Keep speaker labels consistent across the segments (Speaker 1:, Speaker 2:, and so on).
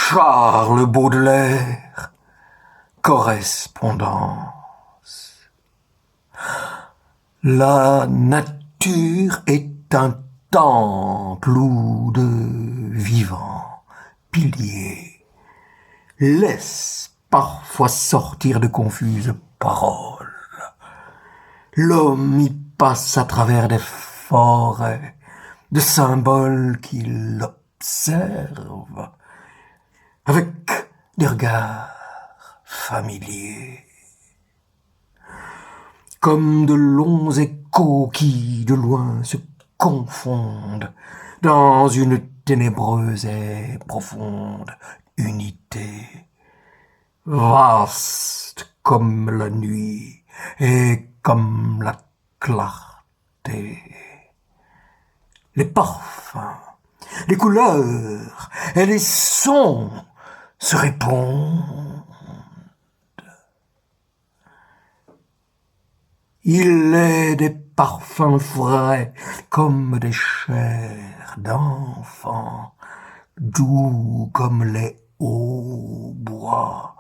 Speaker 1: Charles Baudelaire, correspondance. La nature est un temple où de vivants piliers laissent parfois sortir de confuses paroles. L'homme y passe à travers des forêts de symboles qu'il observe avec des regards familiers, comme de longs échos qui, de loin, se confondent dans une ténébreuse et profonde unité, vaste comme la nuit et comme la clarté. Les parfums, les couleurs et les sons se répondent. Il est des parfums frais comme des chairs d'enfants, doux comme les hauts bois,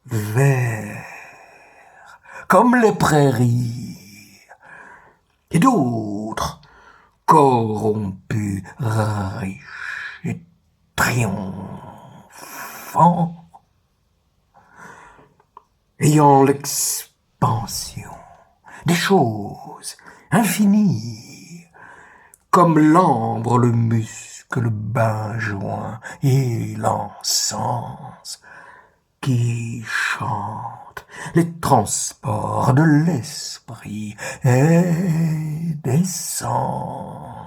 Speaker 1: verts comme les prairies, et d'autres corrompus, riches et triomphants, ayant l'expansion des choses infinies, comme l'ambre, le musc, le benjoin et l'encens, qui chantent les transports de l'esprit et des sens.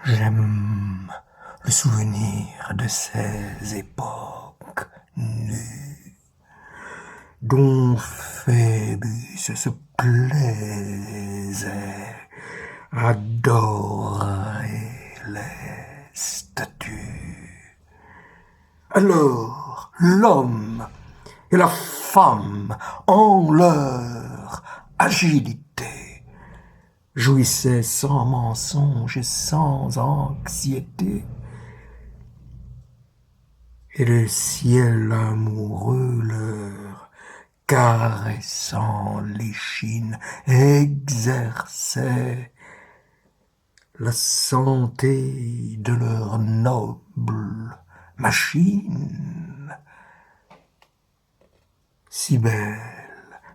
Speaker 1: J'aime le souvenir de ces époques nues, dont Phébus se plaisait à adorer les statues. Alors l'homme et la femme, en leur agilité, jouissaient sans mensonge et sans anxiété. Et le ciel amoureux leur caressant l'échine exerçait la santé de leur noble machine. Si belle,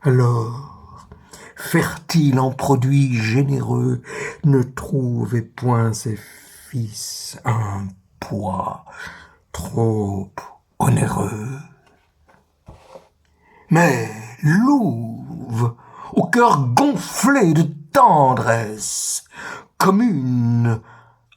Speaker 1: alors, fertile en produits généreux, ne trouvait point ses fils un poids trop onéreux. Mais louve, au cœur gonflé de tendresse commune,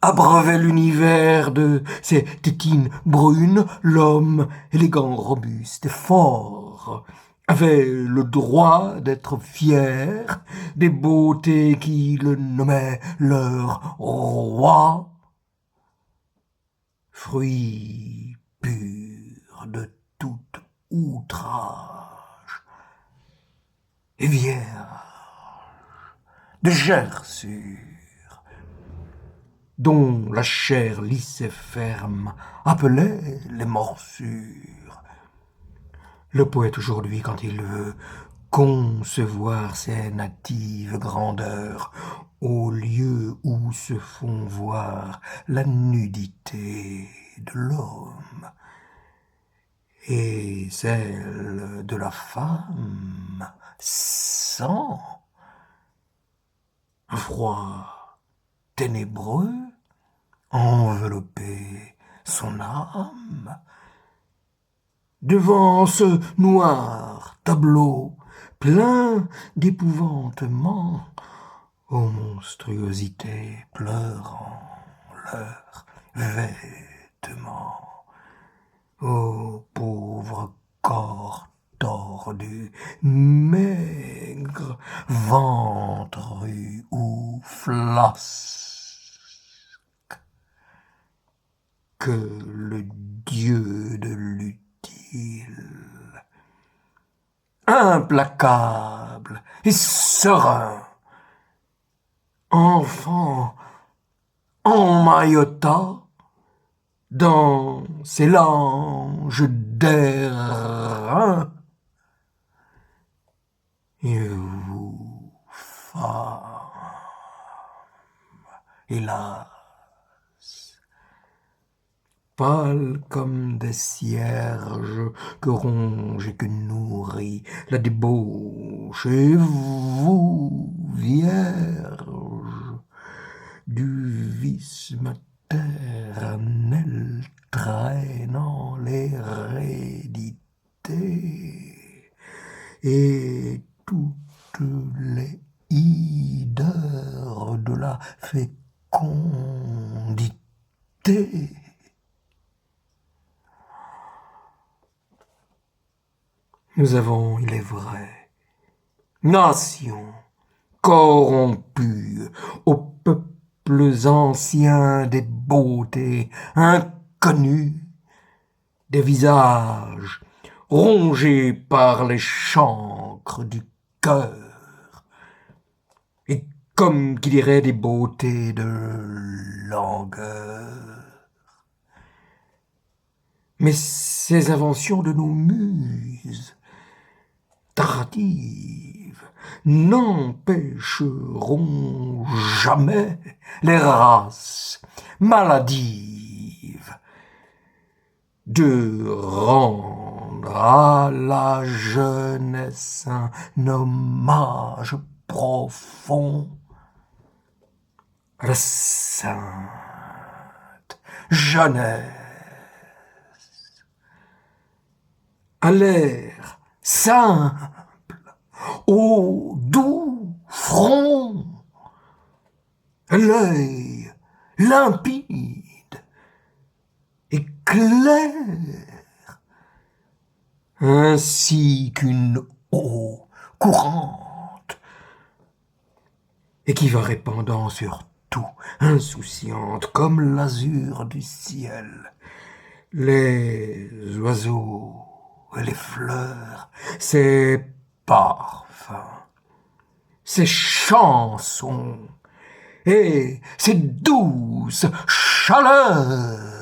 Speaker 1: abreuvait l'univers de ses tétines brunes, l'homme élégant, robuste et fort avait le droit d'être fier des beautés qui le nommaient leur roi, fruit pur de tout outrage et vierge de gerçure, dont la chair lisse et ferme appelait les morsures. Le poète aujourd'hui, quand il veut concevoir ses natives grandeurs, au lieu où se font voir la nudité de l'homme et celle de la femme, sent un froid ténébreux envelopper son âme. Devant ce noir tableau plein d'épouvantement, aux monstruosités pleurant leurs vêtements, aux pauvres corps tordus, maigres ventres ou flasques, que le dieu de l'utile, implacable et serein, enfant emmaillota dans ses langes d'airain, et vous, femme, hélas, pâles comme des cierges que ronge et que nourrit la débauche, et vous, vierge, du vice maternel traînant l'hérédité, et toutes les hideurs de la fécondité. Nous avons, il est vrai, nation corrompue aux peuples anciens des beautés inconnues, des visages rongés par les chancres du cœur, et comme qui dirait des beautés de langueur. Mais ces inventions de nos muses tardives n'empêcheront jamais les races maladives de rendre à la jeunesse un hommage profond, à la sainte jeunesse, à l'air simple, au doux front, à l'œil limpide et clair, ainsi qu'une eau courante, et qui va répandant sur tout, insouciante comme l'azur du ciel, les oiseaux et les fleurs, ces parfums, ces chansons et ces douces chaleurs.